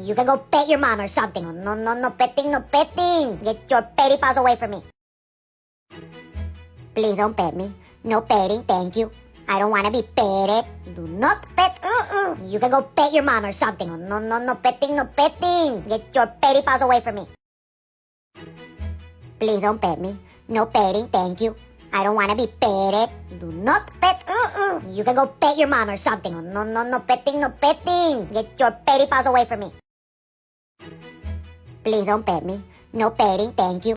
You can go pet your mom or something. No, no, no petting, no petting. Get your petty paws away from me. Please don't pet me. No petting, thank you. I don't want to be petted. Do not pet. You can go pet your mom or something. No, no, no petting, no petting. Get your petty paws away from me. Please don't pet me. No petting, thank you. I don't want to be petted. Do not pet. You can go pet your mom or something. No, no, no petting, no petting. Get your petty paws away from me. Please don't pet me. No petting, thank you.